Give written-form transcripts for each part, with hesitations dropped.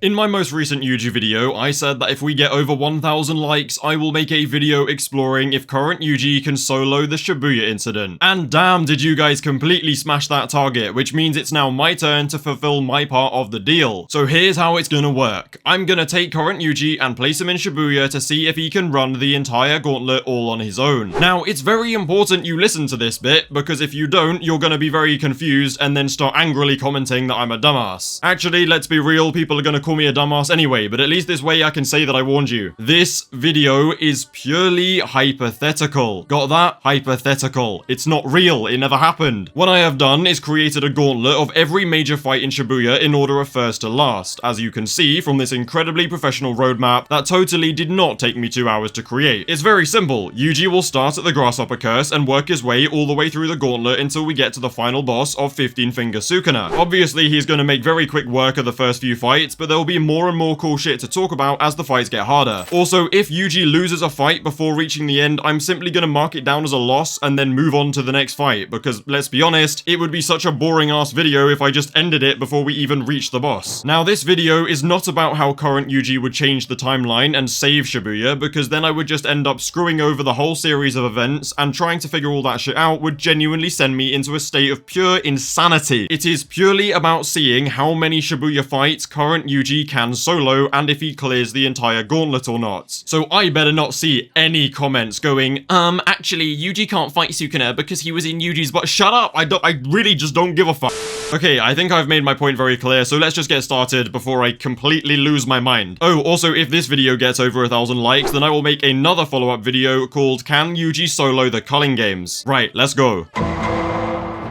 In my most recent Yuji video, I said that if we get over 1,000 likes, I will make a video exploring if current Yuji can solo the Shibuya incident. And damn, did you guys completely smash that target, which means it's now my turn to fulfill my part of the deal. So here's how it's gonna work. I'm gonna take current Yuji and place him in Shibuya to see if he can run the entire gauntlet all on his own. Now, it's very important you listen to this bit, because if you don't, you're gonna be very confused and then start angrily commenting that I'm a dumbass. Actually, let's be real, people are gonna call me a dumbass anyway, but at least this way I can say that I warned you. This video is purely hypothetical. Got that? Hypothetical. It's not real. It never happened. What I have done is created a gauntlet of every major fight in Shibuya in order of first to last. As you can see from this incredibly professional roadmap that totally did not take me 2 hours to create. It's very simple. Yuji will start at the Grasshopper Curse and work his way all the way through the gauntlet until we get to the final boss of 15 Finger Sukuna. Obviously, he's going to make very quick work of the first few fights, but there will be more and more cool shit to talk about as the fights get harder. Also, if Yuji loses a fight before reaching the end, I'm simply going to mark it down as a loss and then move on to the next fight, because let's be honest, it would be such a boring ass video if I just ended it before we even reach the boss. Now, this video is not about how current Yuji would change the timeline and save Shibuya, because then I would just end up screwing over the whole series of events, and trying to figure all that shit out would genuinely send me into a state of pure insanity. It is purely about seeing how many Shibuya fights current Yuji can solo and if he clears the entire gauntlet or not. So I better not see any comments going, actually Yuji can't fight Sukuna because he was in Yuji's butt. Shut up! I really just don't give a fuck. Okay, I think I've made my point very clear, so let's just get started before I completely lose my mind. Oh, also, if this video gets over 1,000 likes, then I will make another follow-up video called Can Yuji Solo the Culling Games? Right, let's go.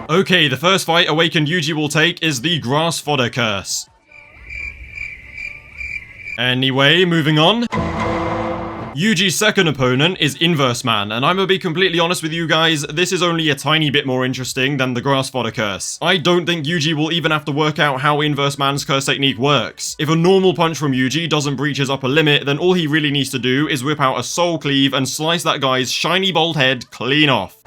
Okay, the first fight Awakened Yuji will take is the Grassfodder Curse. Anyway, moving on. Yuji's second opponent is Inverse Man, and I'm gonna be completely honest with you guys, this is only a tiny bit more interesting than the Grassfodder Curse. I don't think Yuji will even have to work out how Inverse Man's curse technique works. If a normal punch from Yuji doesn't breach his upper limit, then all he really needs to do is whip out a Soul Cleave and slice that guy's shiny bald head clean off.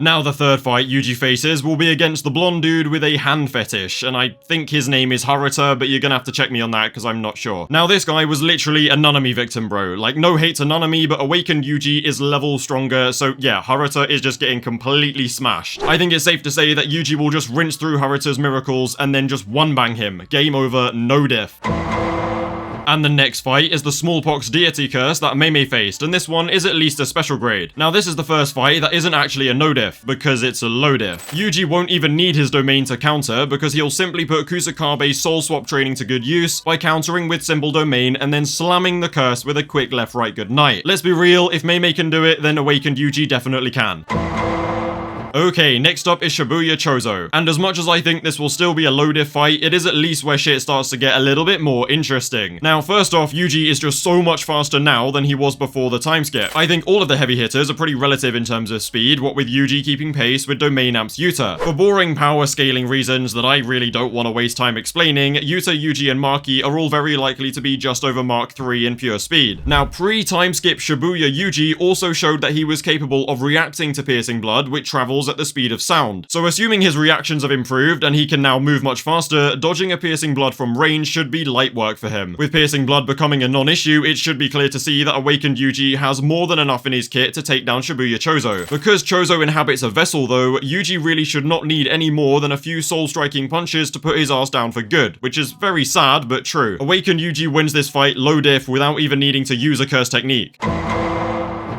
Now the third fight Yuji faces will be against the blonde dude with a hand fetish, and I think his name is Haruta, but you're gonna have to check me on that because I'm not sure. Now this guy was literally a Nanami victim, bro. Like, no hate to Nanami, but Awakened Yuji is level stronger, so yeah, Haruta is just getting completely smashed. I think it's safe to say that Yuji will just rinse through Haruta's miracles and then just one-bang him. Game over, no diff. And the next fight is the Smallpox Deity Curse that Mei faced, and this one is at least a special grade. Now this is the first fight that isn't actually a no-diff, because it's a low-diff. Yuji won't even need his domain to counter, because he'll simply put Kusakabe's soul swap training to good use by countering with Symbol Domain and then slamming the curse with a quick left-right goodnight. Let's be real, if Mei can do it, then Awakened Yuji definitely can. Okay, next up is Shibuya Choso, and as much as I think this will still be a low-diff fight, it is at least where shit starts to get a little bit more interesting. Now, first off, Yuji is just so much faster now than he was before the time skip. I think all of the heavy hitters are pretty relative in terms of speed, what with Yuji keeping pace with Domain Amps Yuta. For boring power scaling reasons that I really don't want to waste time explaining, Yuta, Yuji, and Maki are all very likely to be just over Mark 3 in pure speed. Now, pre-time skip Shibuya Yuji also showed that he was capable of reacting to Piercing Blood, which travels at the speed of sound. So assuming his reactions have improved and he can now move much faster, dodging a Piercing Blood from range should be light work for him. With Piercing Blood becoming a non-issue, it should be clear to see that Awakened Yuji has more than enough in his kit to take down Shibuya Choso. Because Choso inhabits a vessel though, Yuji really should not need any more than a few soul-striking punches to put his ass down for good, which is very sad but true. Awakened Yuji wins this fight low diff without even needing to use a curse technique.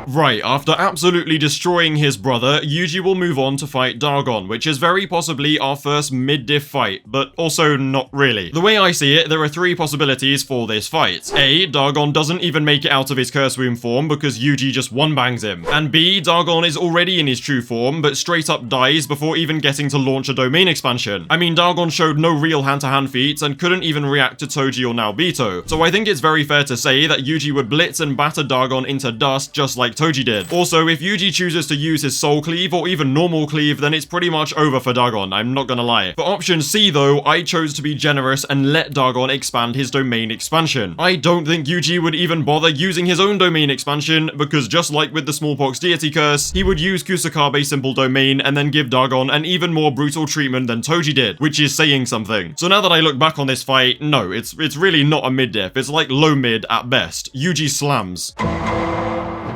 Right, after absolutely destroying his brother, Yuji will move on to fight Dagon, which is very possibly our first mid-diff fight, but also not really. The way I see it, there are three possibilities for this fight. A, Dagon doesn't even make it out of his Curse Womb form because Yuji just one-bangs him. And B, Dagon is already in his true form, but straight up dies before even getting to launch a domain expansion. I mean, Dagon showed no real hand-to-hand feats and couldn't even react to Toji or now Bito. So I think it's very fair to say that Yuji would blitz and batter Dagon into dust just like like Toji did. Also, if Yuji chooses to use his Soul Cleave or even normal cleave, then it's pretty much over for Dagon, I'm not gonna lie. For option C though, I chose to be generous and let Dagon expand his domain expansion. I don't think Yuji would even bother using his own domain expansion, because just like with the Smallpox Deity Curse, he would use Kusakabe Simple Domain and then give Dagon an even more brutal treatment than Toji did, which is saying something. So now that I look back on this fight, no, it's really not a mid-diff, it's like low mid at best. Yuji slams.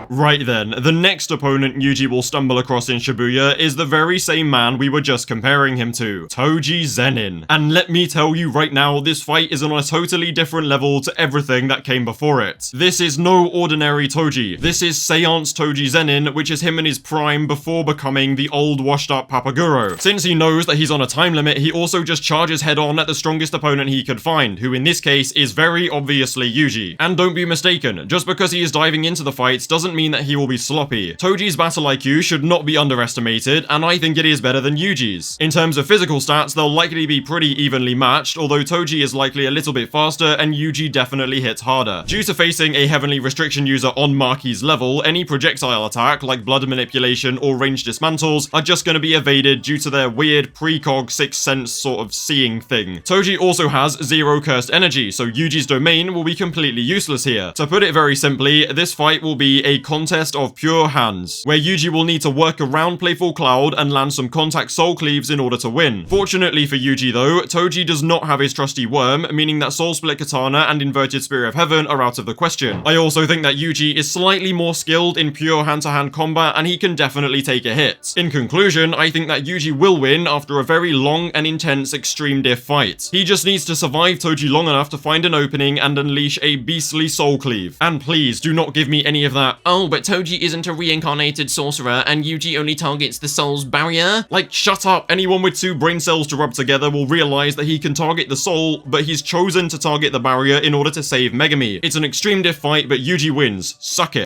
Right then, the next opponent Yuji will stumble across in Shibuya is the very same man we were just comparing him to, Toji Zenin. And let me tell you right now, this fight is on a totally different level to everything that came before it. This is no ordinary Toji. This is Seance Toji Zenin, which is him in his prime before becoming the old washed up Papaguro. Since he knows that he's on a time limit, he also just charges head on at the strongest opponent he could find, who in this case is very obviously Yuji. And don't be mistaken, just because he is diving into the fights doesn't mean that he will be sloppy. Toji's battle IQ should not be underestimated, and I think it is better than Yuji's. In terms of physical stats, they'll likely be pretty evenly matched, although Toji is likely a little bit faster and Yuji definitely hits harder. Due to facing a Heavenly Restriction user on Maki's level, any projectile attack, like blood manipulation or ranged dismantles, are just going to be evaded due to their weird precog sixth sense sort of seeing thing. Toji also has 0 cursed energy, so Yuji's domain will be completely useless here. To put it very simply, this fight will be a contest of pure hands, where Yuji will need to work around Playful Cloud and land some contact soul cleaves in order to win. Fortunately for Yuji though, Toji does not have his trusty worm, meaning that Soul Split Katana and Inverted Spear of Heaven are out of the question. I also think that Yuji is slightly more skilled in pure hand-to-hand combat, and he can definitely take a hit. In conclusion, I think that Yuji will win after a very long and intense extreme diff fight. He just needs to survive Toji long enough to find an opening and unleash a beastly soul cleave. And please, do not give me any of that, "Oh, but Toji isn't a reincarnated sorcerer and Yuji only targets the soul's barrier." Like, shut up. Anyone with 2 brain cells to rub together will realize that he can target the soul, but he's chosen to target the barrier in order to save Megami. It's an extreme diff fight, but Yuji wins. Suck it.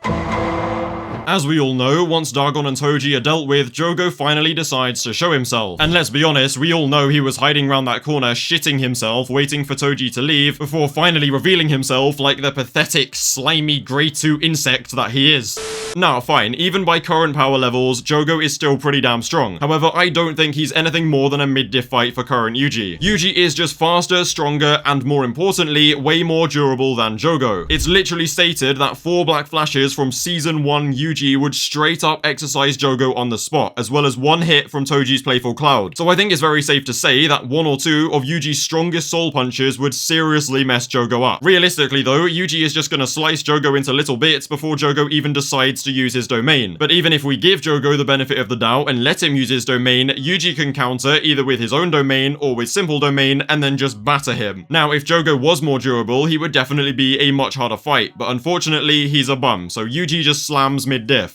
As we all know, once Dagon and Toji are dealt with, Jogo finally decides to show himself. And let's be honest, we all know he was hiding around that corner shitting himself, waiting for Toji to leave, before finally revealing himself like the pathetic, slimy, grey 2 insect that he is. Now, fine, even by current power levels, Jogo is still pretty damn strong. However, I don't think he's anything more than a mid-diff fight for current Yuji. Yuji is just faster, stronger, and more importantly, way more durable than Jogo. It's literally stated that 4 Black Flashes from Season 1 Yuji would straight up exercise Jogo on the spot, as well as 1 hit from Toji's Playful Cloud. So I think it's very safe to say that 1 or 2 of Yuji's strongest soul punches would seriously mess Jogo up. Realistically though, Yuji is just gonna slice Jogo into little bits before Jogo even decides to use his domain. But even if we give Jogo the benefit of the doubt and let him use his domain, Yuji can counter either with his own domain or with simple domain and then just batter him. Now, if Jogo was more durable, he would definitely be a much harder fight, but unfortunately, he's a bum, so Yuji just slams mid-diff.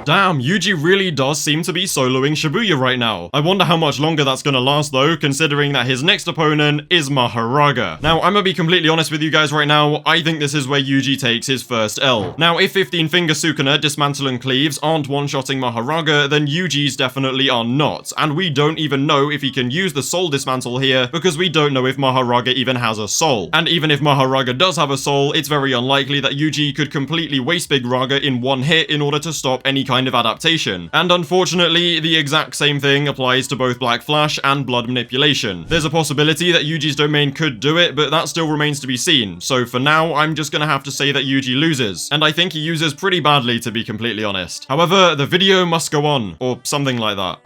Damn, Yuji really does seem to be soloing Shibuya right now. I wonder how much longer that's gonna last though, considering that his next opponent is Mahoraga. Now, I'm gonna be completely honest with you guys right now, I think this is where Yuji takes his first L. Now, if 15-finger Sukuna, Dismantle and Cleaves aren't one-shotting Mahoraga, then Yuji's definitely are not, and we don't even know if he can use the Soul Dismantle here, because we don't know if Mahoraga even has a soul. And even if Mahoraga does have a soul, it's very unlikely that Yuji could completely waste Big Raga in 1 hit in order to stop any kind of adaptation. And unfortunately, the exact same thing applies to both Black Flash and Blood Manipulation. There's a possibility that Yuji's domain could do it, but that still remains to be seen. So for now, I'm just gonna have to say that Yuji loses. And I think he uses pretty badly, to be completely honest. However, the video must go on, or something like that.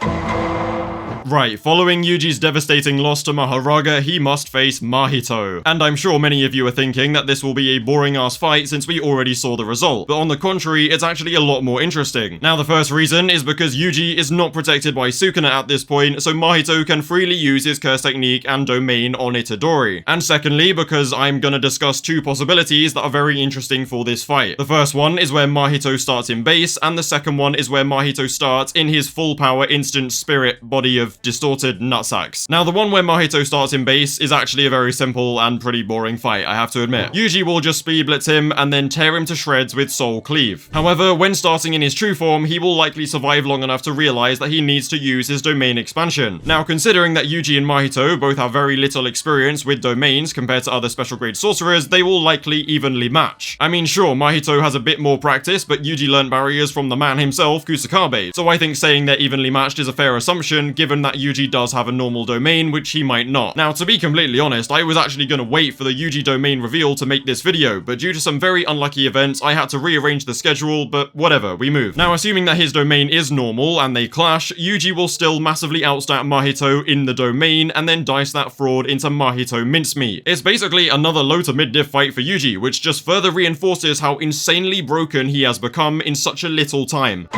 Right, following Yuji's devastating loss to Mahoraga, he must face Mahito. And I'm sure many of you are thinking that this will be a boring-ass fight since we already saw the result. But on the contrary, it's actually a lot more interesting. Now, the first reason is because Yuji is not protected by Sukuna at this point, so Mahito can freely use his curse technique and domain on Itadori. And secondly, because I'm gonna discuss 2 possibilities that are very interesting for this fight. The first one is where Mahito starts in base, and the second one is where Mahito starts in his full power instant spirit body of of distorted nutsacks. Now, the one where Mahito starts in base is actually a very simple and pretty boring fight, I have to admit. Yuji will just speed blitz him and then tear him to shreds with Soul Cleave. However, when starting in his true form, he will likely survive long enough to realize that he needs to use his domain expansion. Now, considering that Yuji and Mahito both have very little experience with domains compared to other special grade sorcerers, they will likely evenly match. I mean, sure, Mahito has a bit more practice, but Yuji learned barriers from the man himself, Kusakabe, so I think saying they're evenly matched is a fair assumption, given that Yuji does have a normal domain, which he might not. Now, to be completely honest, I was actually going to wait for the Yuji domain reveal to make this video, but due to some very unlucky events, I had to rearrange the schedule, but whatever, we move. Now, assuming that his domain is normal and they clash, Yuji will still massively outstat Mahito in the domain and then dice that fraud into Mahito mincemeat. It's basically another low to mid diff fight for Yuji, which just further reinforces how insanely broken he has become in such a little time.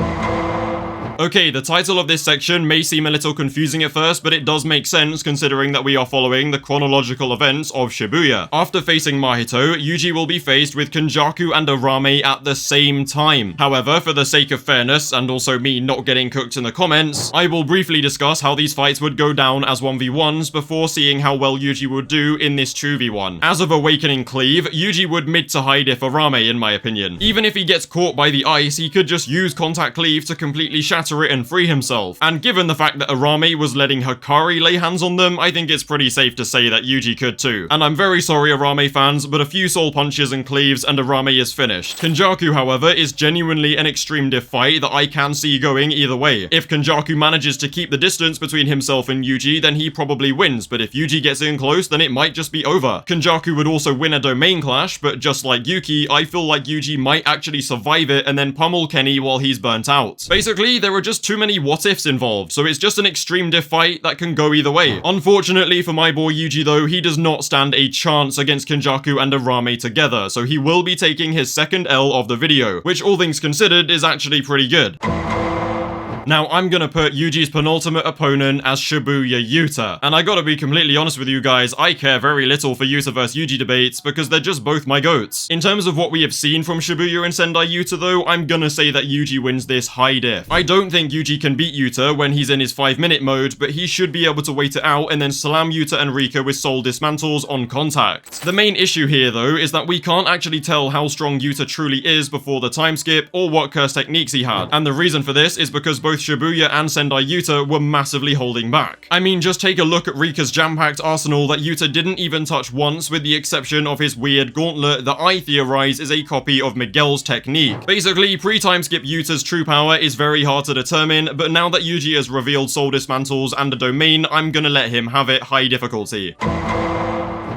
Okay, the title of this section may seem a little confusing at first, but it does make sense considering that we are following the chronological events of Shibuya. After facing Mahito, Yuji will be faced with Kenjaku and Uraume at the same time. However, for the sake of fairness, and also me not getting cooked in the comments, I will briefly discuss how these fights would go down as 1v1s before seeing how well Yuji would do in this 2v1. As of Awakening Cleave, Yuji would mid to high diff Uraume in my opinion. Even if he gets caught by the ice, he could just use Contact Cleave to completely shatter it and free himself. And given the fact that Uraume was letting Hikari lay hands on them, I think it's pretty safe to say that Yuji could too. And I'm very sorry Uraume fans, but a few soul punches and cleaves and Uraume is finished. Kenjaku, however, is genuinely an extreme diff fight that I can see going either way. If Kenjaku manages to keep the distance between himself and Yuji, then he probably wins, but if Yuji gets in close, then it might just be over. Kenjaku would also win a domain clash, but just like Yuki, I feel like Yuji might actually survive it and then pummel Kenny while he's burnt out. Basically, there are just too many what-ifs involved, so it's just an extreme diff fight that can go either way. Unfortunately for my boy Yuji though, he does not stand a chance against Kenjaku and Uraume together, so he will be taking his second L of the video, which all things considered is actually pretty good. Now, I'm gonna put Yuji's penultimate opponent as Shibuya Yuta, and I gotta be completely honest with you guys, I care very little for Yuta vs Yuji debates because they're just both my goats. In terms of what we have seen from Shibuya and Sendai Yuta though, I'm gonna say that Yuji wins this high diff. I don't think Yuji can beat Yuta when he's in his 5-minute mode, but he should be able to wait it out and then slam Yuta and Rika with soul dismantles on contact. The main issue here though is that we can't actually tell how strong Yuta truly is before the time skip or what curse techniques he had, and the reason for this is because both Shibuya and Sendai Yuta were massively holding back. I mean, just take a look at Rika's jam-packed arsenal that Yuta didn't even touch once, with the exception of his weird gauntlet that I theorize is a copy of Miguel's technique. Basically, pre-time skip Yuta's true power is very hard to determine, but now that Yuji has revealed soul dismantles and a domain, I'm gonna let him have it high difficulty.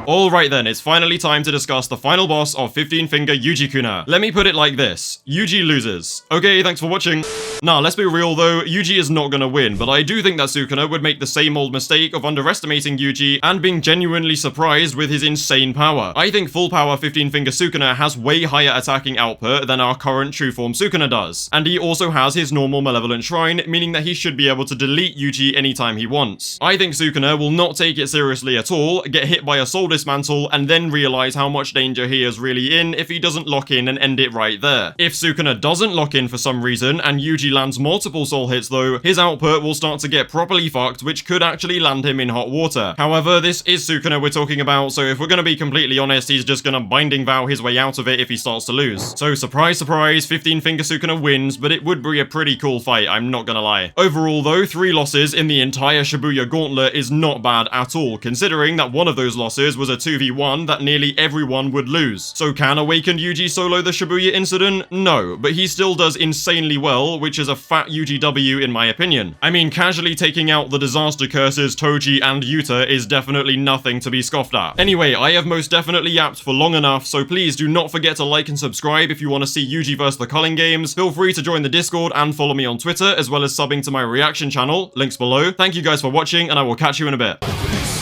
Alright then, it's finally time to discuss the final boss of 15-finger Yujikuna. Let me put it like this, Yuji loses. Okay, thanks for watching. Nah, let's be real though, Yuji is not gonna win, but I do think that Sukuna would make the same old mistake of underestimating Yuji and being genuinely surprised with his insane power. I think full power 15-finger Sukuna has way higher attacking output than our current true form Sukuna does, and he also has his normal malevolent shrine, meaning that he should be able to delete Yuji anytime he wants. I think Sukuna will not take it seriously at all, get hit by a soul dismantle, and then realize how much danger he is really in if he doesn't lock in and end it right there. If Sukuna doesn't lock in for some reason and Yuji lands multiple soul hits though, his output will start to get properly fucked, which could actually land him in hot water. However, this is Sukuna we're talking about, so if we're gonna be completely honest, he's just gonna binding vow his way out of it if he starts to lose. So surprise surprise, 15-finger Sukuna wins, but it would be a pretty cool fight, I'm not gonna lie. Overall though, 3 losses in the entire Shibuya gauntlet is not bad at all, considering that one of those losses was a 2v1 that nearly everyone would lose. So can Awakened Yuji solo the Shibuya incident? No, but he still does insanely well, which is a fat UGW in my opinion. I mean, casually taking out the disaster curses Toji and Yuta is definitely nothing to be scoffed at. Anyway, I have most definitely yapped for long enough, so please do not forget to like and subscribe if you want to see Yuji vs the Culling games. Feel free to join the Discord and follow me on Twitter, as well as subbing to my reaction channel, links below. Thank you guys for watching, and I will catch you in a bit.